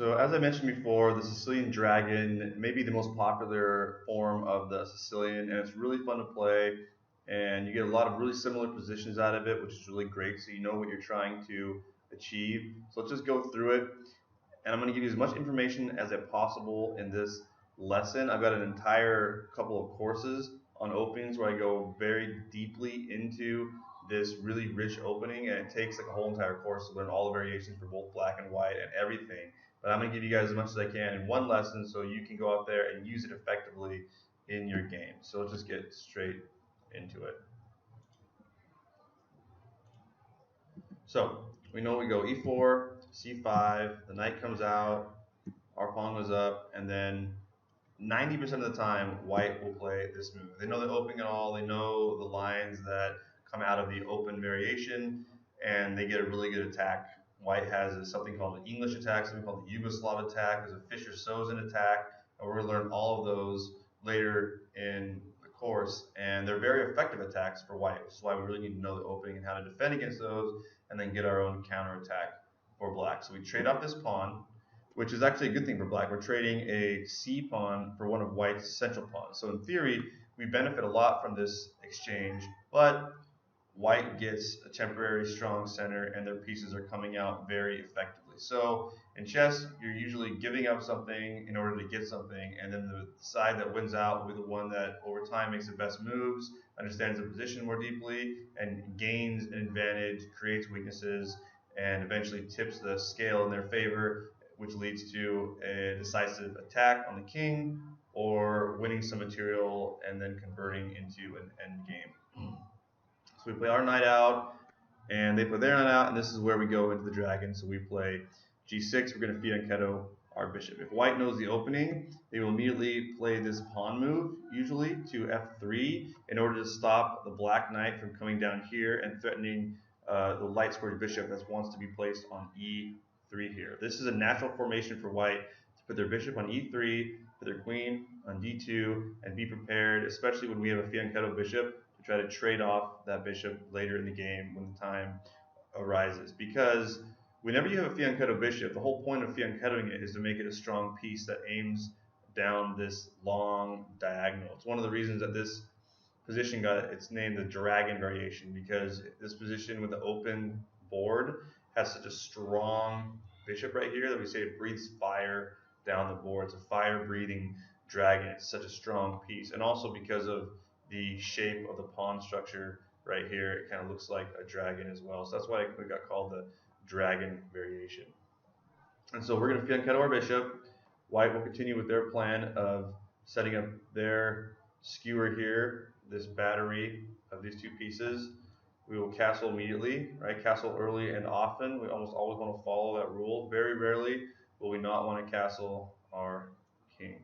So as I mentioned before, the Sicilian Dragon may be the most popular form of the Sicilian, and it's really fun to play. And you get a lot of really similar positions out of it, which is really great. So you know what you're trying to achieve. So let's just go through it. And I'm going to give you as much information as possible in this lesson. I've got an entire couple of courses on openings where I go very deeply into this really rich opening, and it takes like a whole entire course to learn all the variations for both black and white and everything. But I'm going to give you guys as much as I can in one lesson so you can go out there and use it effectively in your game. So let's just get straight into it. So we know we go e4, c5, the knight comes out, our pawn goes up, and then 90% of the time, white will play this move. They know the opening and all, they know the lines that come out of the open variation, and they get a really good attack. White has something called an English attack, something called the Yugoslav attack, there's a Fischer-Sozin attack, and we're going to learn all of those later in the course, and they're very effective attacks for white, which is why we really need to know the opening and how to defend against those, and then get our own counterattack for black. So we trade off this pawn, which is actually a good thing for black. We're trading a c pawn for one of white's central pawns. So in theory, we benefit a lot from this exchange, but white gets a temporary strong center and their pieces are coming out very effectively. So in chess, you're usually giving up something in order to get something, and then the side that wins out will be the one that over time makes the best moves, understands the position more deeply, and gains an advantage, creates weaknesses, and eventually tips the scale in their favor, which leads to a decisive attack on the king or winning some material and then converting into an end game. So we play our knight out, and they play their knight out, and this is where we go into the dragon. So we play g6, we're going to fianchetto our bishop. If white knows the opening, they will immediately play this pawn move, usually to f3, in order to stop the black knight from coming down here and threatening the light squared bishop that wants to be placed on e3 here. This is a natural formation for white to put their bishop on e3, put their queen on d2, and be prepared, especially when we have a fianchetto bishop, to try to trade off that bishop later in the game when the time arises. Because whenever you have a fianchetto bishop, the whole point of fianchettoing it is to make it a strong piece that aims down this long diagonal. It's one of the reasons that this position got its name the dragon variation, because this position with the open board has such a strong bishop right here that we say it breathes fire down the board. It's a fire-breathing dragon. It's such a strong piece. And also because of the shape of the pawn structure right here, it kind of looks like a dragon as well. So that's why it got called the dragon variation. And so we're going to fianchetto our bishop. White will continue with their plan of setting up their skewer here, this battery of these two pieces. We will castle immediately, right? Castle early and often. We almost always want to follow that rule. Very rarely will we not want to castle our king.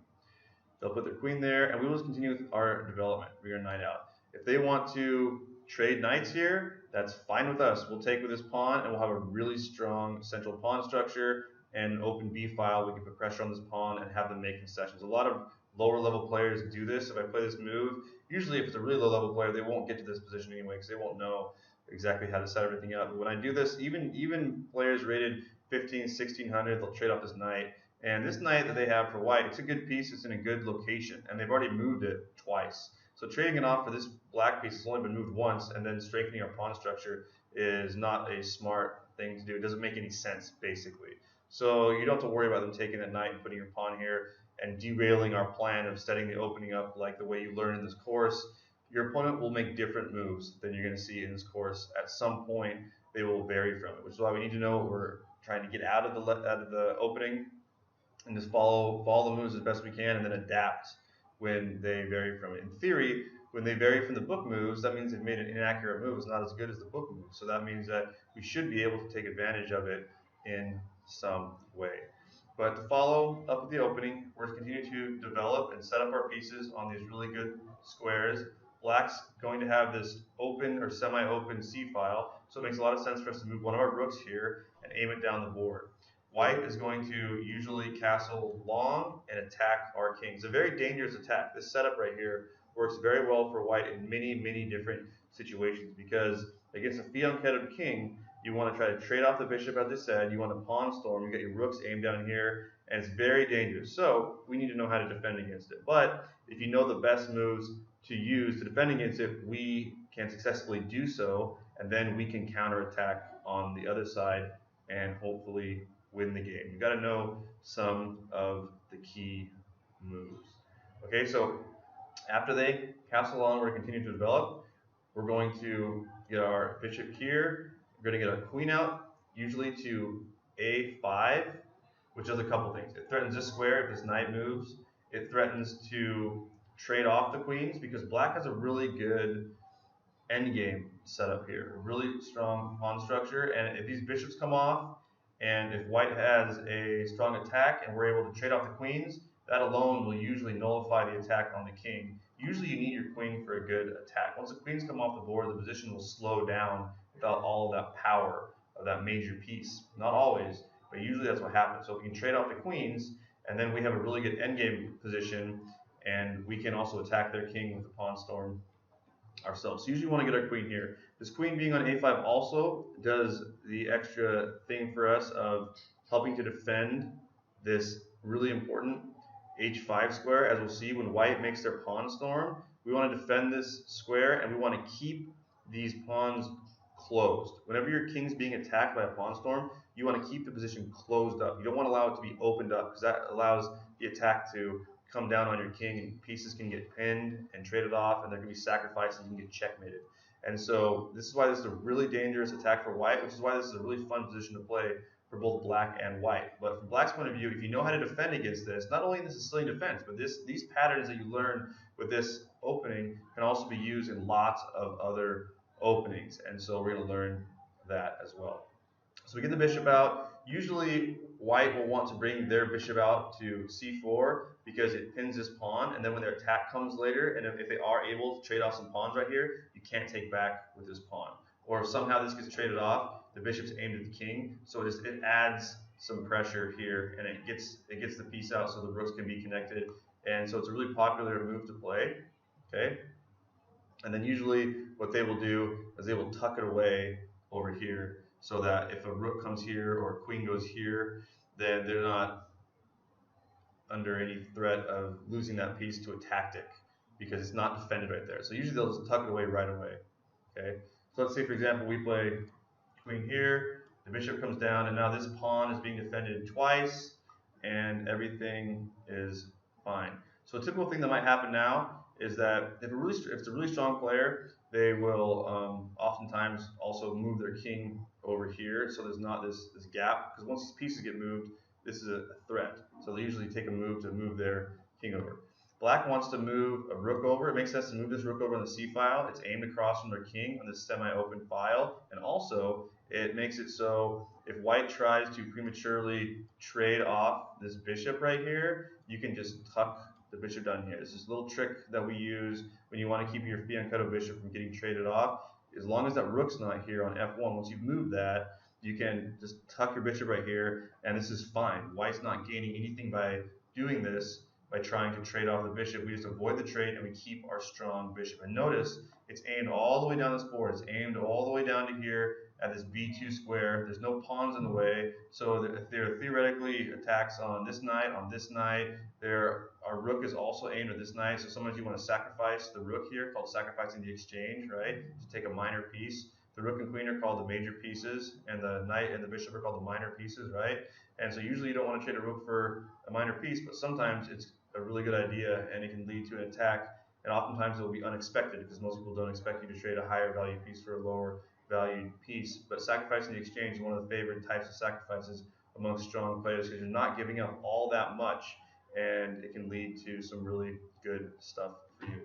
They'll put their queen there, and we will just continue with our development. We're going to knight out. If they want to trade knights here, that's fine with us. We'll take with this pawn, and we'll have a really strong central pawn structure and an open b file. We can put pressure on this pawn and have them make concessions. A lot of lower level players do this. If I play this move, usually if it's a really low level player, they won't get to this position anyway because they won't know exactly how to set everything up. But when I do this, even players rated 15, 1600, they'll trade off this knight. And this knight that they have for white, it's a good piece, it's in a good location, and they've already moved it twice. So trading it off for this black piece has only been moved once, and then strengthening our pawn structure is not a smart thing to do. It doesn't make any sense, basically. So you don't have to worry about them taking that knight and putting your pawn here and derailing our plan of setting the opening up like the way you learn in this course. Your opponent will make different moves than you're going to see in this course. At some point, they will vary from it, which is why we need to know what we're trying to get out of the opening, and just follow the moves as best we can, and then adapt when they vary from it. In theory, when they vary from the book moves, that means they've made an inaccurate move. It's not as good as the book moves. So that means that we should be able to take advantage of it in some way. But to follow up with the opening, we're going to continue to develop and set up our pieces on these really good squares. Black's going to have this open or semi-open C file, so it makes a lot of sense for us to move one of our rooks here and aim it down the board. White is going to usually castle long and attack our king. It's a very dangerous attack. This setup right here works very well for white in many, many different situations, because against a fianchettoed king, You want to try to trade off the bishop, as I said. You want to pawn storm. You got your rooks aimed down here, and it's very dangerous. So we need to know how to defend against it. But if you know the best moves to use to defend against it, we can successfully do so, and then we can counterattack on the other side and hopefully win the game. You got to know some of the key moves. Okay, so after they castle along, we're going to continue to develop. We're going to get our bishop here. We're going to get our queen out, usually to a5, which does a couple things. It threatens this square if this knight moves. It threatens to trade off the queens because black has a really good endgame setup here. A really strong pawn structure, and if these bishops come off, and if white has a strong attack and we're able to trade off the queens, that alone will usually nullify the attack on the king. Usually you need your queen for a good attack. Once the queens come off the board, the position will slow down without all of that power of that major piece. Not always, but usually that's what happens. So if we can trade off the queens, and then we have a really good endgame position, and we can also attack their king with the pawn storm ourselves. So usually we want to get our queen here. This queen being on a5 also does the extra thing for us of helping to defend this really important h5 square. As we'll see, when white makes their pawn storm, we want to defend this square, and we want to keep these pawns closed. Whenever your king's being attacked by a pawn storm, you want to keep the position closed up. You don't want to allow it to be opened up because that allows the attack to come down on your king, and pieces can get pinned and traded off, and there can be sacrifices and you can get checkmated. And so this is why this is a really dangerous attack for white, which is why this is a really fun position to play for both black and white. But from black's point of view, if you know how to defend against this, not only in the Sicilian defense, but these patterns that you learn with this opening can also be used in lots of other openings. And so we're going to learn that as well. So we get the bishop out. Usually white will want to bring their bishop out to c4 because it pins this pawn, and then when their attack comes later, and if they are able to trade off some pawns right here, you can't take back with this pawn. Or if somehow this gets traded off, the bishop's aimed at the king, so it adds some pressure here, and it gets the piece out so the rooks can be connected, and so it's a really popular move to play. Okay, and then usually what they will do is they will tuck it away over here, so that if a rook comes here or a queen goes here, then they're not under any threat of losing that piece to a tactic because it's not defended right there. So usually they'll just tuck it away right away. Okay. So let's say, for example, we play queen here, the bishop comes down, and now this pawn is being defended twice, and everything is fine. So a typical thing that might happen now is that if it's a really strong player, they will oftentimes also move their king over here, so there's not this gap, because once these pieces get moved, this is a threat. So they usually take a move to move their king over. Black wants to move a rook over. It makes sense to move this rook over on the c file. It's aimed across from their king on this semi-open file, and also it makes it so if white tries to prematurely trade off this bishop right here, you can just tuck the bishop down here. This is a little trick that we use when you want to keep your fianchetto bishop from getting traded off. As long as that rook's not here on f1, once you've moved that, you can just tuck your bishop right here, and this is fine. White's not gaining anything by doing this, by trying to trade off the bishop. We just avoid the trade and we keep our strong bishop. And notice it's aimed all the way down this board. It's aimed all the way down to here at this b2 square. There's no pawns in the way, so if there are theoretically attacks on this knight, our rook is also aimed at this knight. So sometimes you want to sacrifice the rook here, called sacrificing the exchange, right? To take a minor piece. The rook and queen are called the major pieces, and the knight and the bishop are called the minor pieces, right? And so usually you don't want to trade a rook for a minor piece, but sometimes it's a really good idea, and it can lead to an attack. And oftentimes it will be unexpected because most people don't expect you to trade a higher value piece for a lower valued piece. But sacrificing the exchange is one of the favorite types of sacrifices amongst strong players because you're not giving up all that much, and it can lead to some really good stuff for you.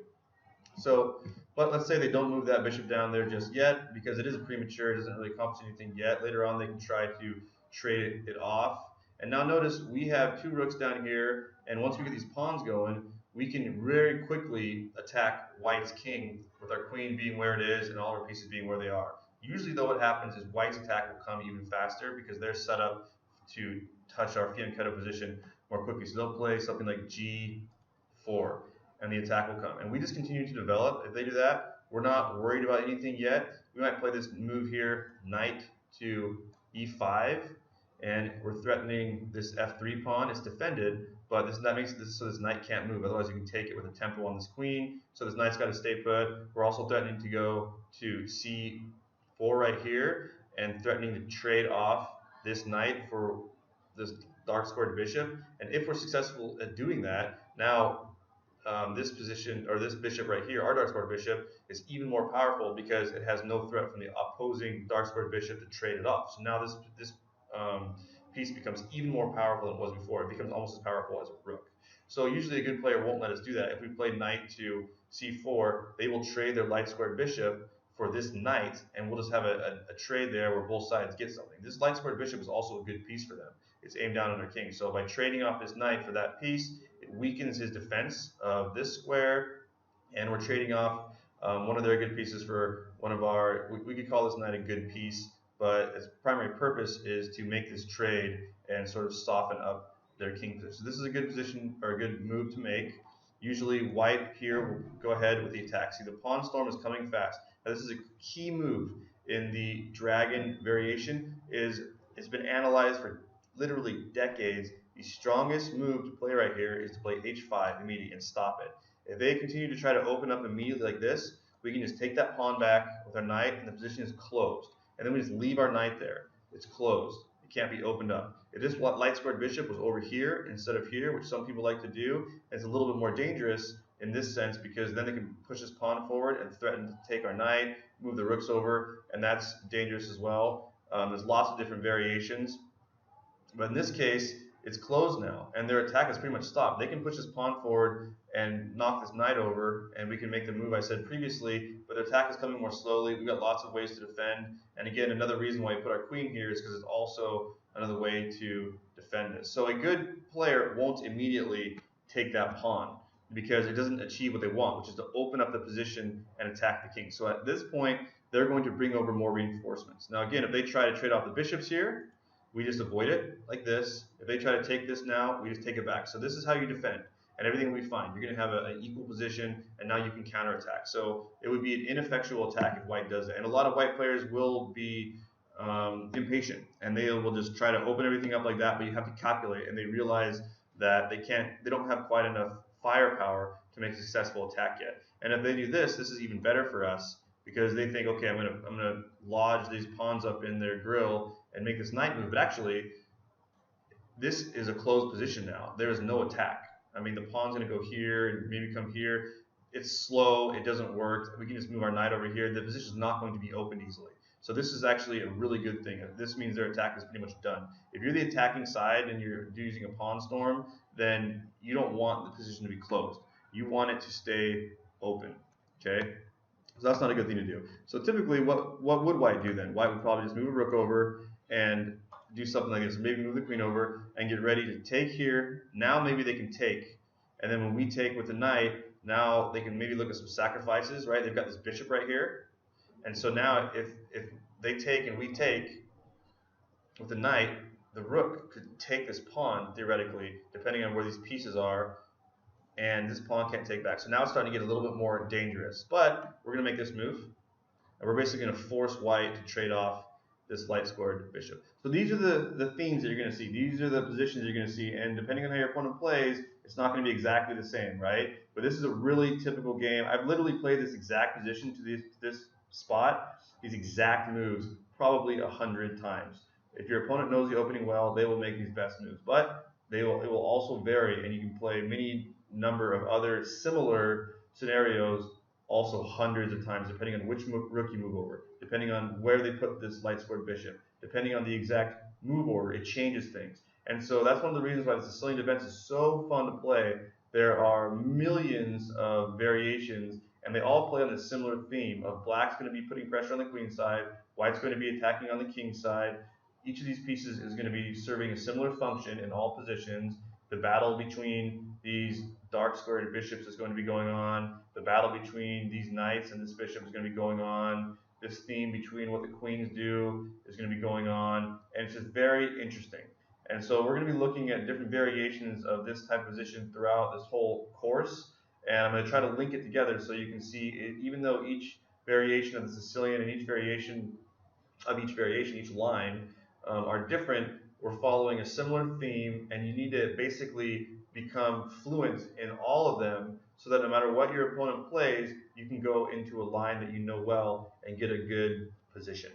So, but let's say they don't move that bishop down there just yet because it is premature. It doesn't really accomplish anything yet. Later on, they can try to trade it off. And now notice we have two rooks down here, and once we get these pawns going, we can very quickly attack white's king with our queen being where it is and all our pieces being where they are. Usually, though, what happens is white's attack will come even faster because they're set up to touch our fianchetto position more quickly. So they'll play something like g4. And the attack will come. And we just continue to develop. If they do that, we're not worried about anything yet. We might play this move here, knight to e5, and we're threatening this f3 pawn. It's defended, but that makes this so this knight can't move. Otherwise, you can take it with a tempo on this queen. So this knight's got to stay put. We're also threatening to go to c4 right here, and threatening to trade off this knight for this dark squared bishop. And if we're successful at doing that, now this position, or this bishop right here, our dark squared bishop, is even more powerful because it has no threat from the opposing dark squared bishop to trade it off. So now this piece becomes even more powerful than it was before. It becomes almost as powerful as a rook. So usually a good player won't let us do that. If we play knight to c4, they will trade their light squared bishop for this knight, and we'll just have a trade there where both sides get something. This light squared bishop is also a good piece for them. It's aimed down on their king. So by trading off this knight for that piece, it weakens his defense of this square, and we're trading off one of their good pieces for one of our, we could call this knight a good piece, but its primary purpose is to make this trade and sort of soften up their king position. So this is a good position, or a good move to make. Usually white here will go ahead with the attack. See, the pawn storm is coming fast. Now this is a key move in the dragon variation. It's been analyzed for literally decades. The strongest move to play right here is to play h5 immediately and stop it. If they continue to try to open up immediately like this, we can just take that pawn back with our knight, and the position is closed. And then we just leave our knight there. It's closed. It can't be opened up. If this light squared bishop was over here instead of here, which some people like to do, it's a little bit more dangerous in this sense, because then they can push this pawn forward and threaten to take our knight, move the rooks over, and that's dangerous as well. There's lots of different variations. But in this case, it's closed now, and their attack has pretty much stopped. They can push this pawn forward and knock this knight over, and we can make the move I said previously, but their attack is coming more slowly. We've got lots of ways to defend, and again, another reason why we put our queen here is because it's also another way to defend this. So a good player won't immediately take that pawn because it doesn't achieve what they want, which is to open up the position and attack the king. So at this point, they're going to bring over more reinforcements. Now again, if they try to trade off the bishops here, we just avoid it like this. If they try to take this now, we just take it back. So this is how you defend, and everything will be fine. You're going to have an equal position, and now you can counterattack. So it would be an ineffectual attack if white does it. And a lot of white players will be impatient, and they will just try to open everything up like that, but you have to calculate, and they realize that they don't have quite enough firepower to make a successful attack yet. And if they do this, this is even better for us, because they think, okay, I'm gonna lodge these pawns up in their grill and make this knight move. But actually, this is a closed position now. There is no attack. I mean, the pawn's gonna go here and maybe come here. It's slow. It doesn't work. We can just move our knight over here. The position is not going to be opened easily. So this is actually a really good thing. This means their attack is pretty much done. If you're the attacking side and you're using a pawn storm, then you don't want the position to be closed. You want it to stay open. Okay. So that's not a good thing to do. So typically, what would white do then? White would probably just move a rook over and do something like this. Maybe move the queen over and get ready to take here. Now maybe they can take. And then when we take with the knight, now they can maybe look at some sacrifices, right? They've got this bishop right here. And so now if they take and we take with the knight, the rook could take this pawn, theoretically, depending on where these pieces are, and this pawn can't take back. So now it's starting to get a little bit more dangerous. But we're going to make this move, and we're basically going to force white to trade off this light squared bishop. So these are the themes that you're going to see. These are the positions you're going to see, and depending on how your opponent plays, it's not going to be exactly the same, right? But this is a really typical game. I've literally played this exact position to this spot, these exact moves, probably 100 times. If your opponent knows the opening well, they will make these best moves. But it will also vary, and you can play many number of other similar scenarios also hundreds of times, depending on which rook you move over, depending on where they put this light squared bishop, depending on the exact move order, it changes things. And so that's one of the reasons why the Sicilian defense is so fun to play. There are millions of variations, and they all play on this similar theme of black's going to be putting pressure on the queen side, white's going to be attacking on the king side. Each of these pieces is going to be serving a similar function in all positions. The battle between these dark squared bishops is going to be going on. The battle between these knights and this bishop is going to be going on. This theme between what the queens do is going to be going on. And it's just very interesting. And so we're going to be looking at different variations of this type of position throughout this whole course. And I'm going to try to link it together so you can see, even though each variation of the Sicilian and each variation of each variation, each line, are different. We're following a similar theme, and you need to basically become fluent in all of them so that no matter what your opponent plays, you can go into a line that you know well and get a good position.